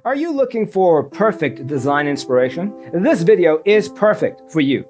Are you looking for perfect design inspiration? This video is perfect for you.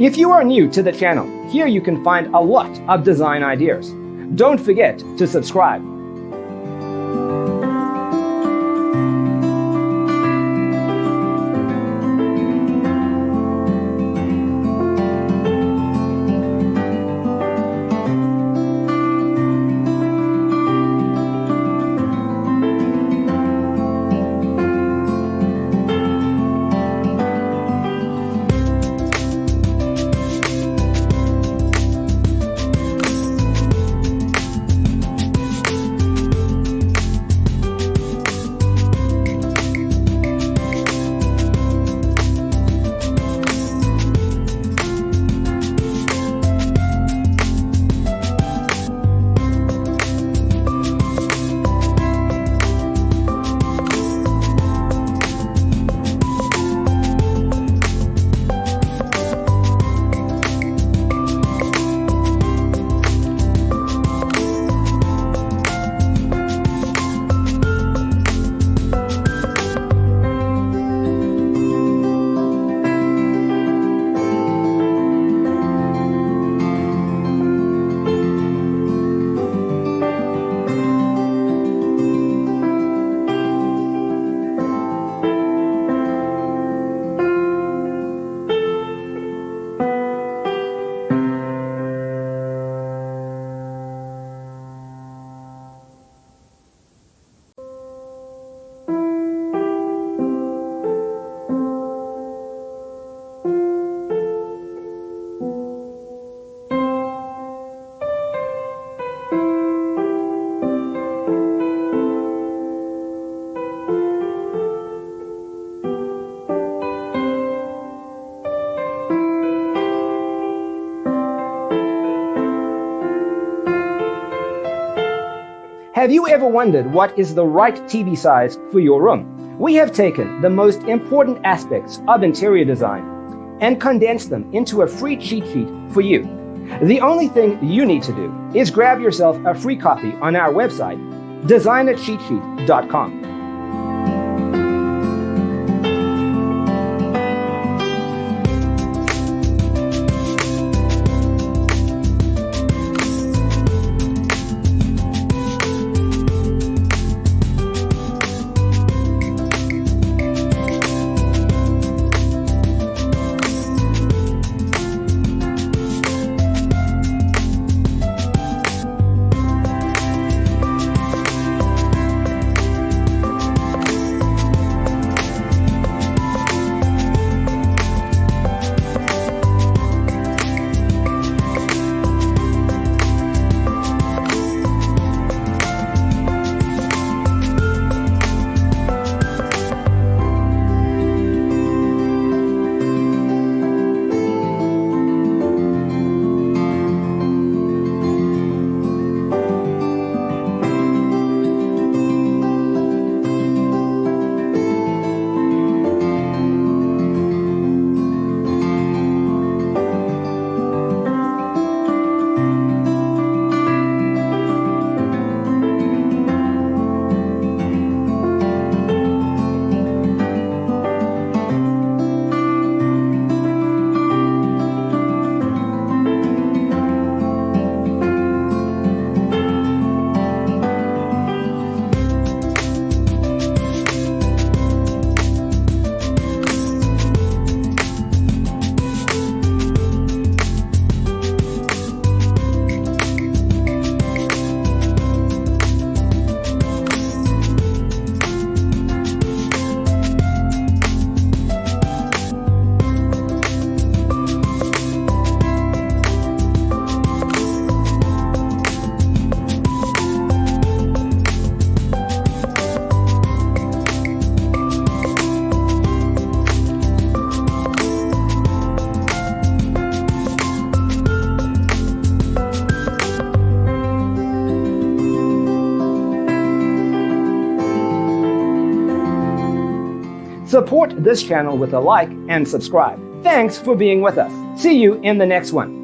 If you are new to the channel, here you can find a lot of design ideas. Don't forget to subscribe. Have you ever wondered what is the right TV size for your room? We have taken the most important aspects of interior design and condensed them into a free cheat sheet for you. The only thing you need to do is grab yourself a free copy on our website, designercheatsheet.com. Support this channel with a like and subscribe. Thanks for being with us. See you in the next one.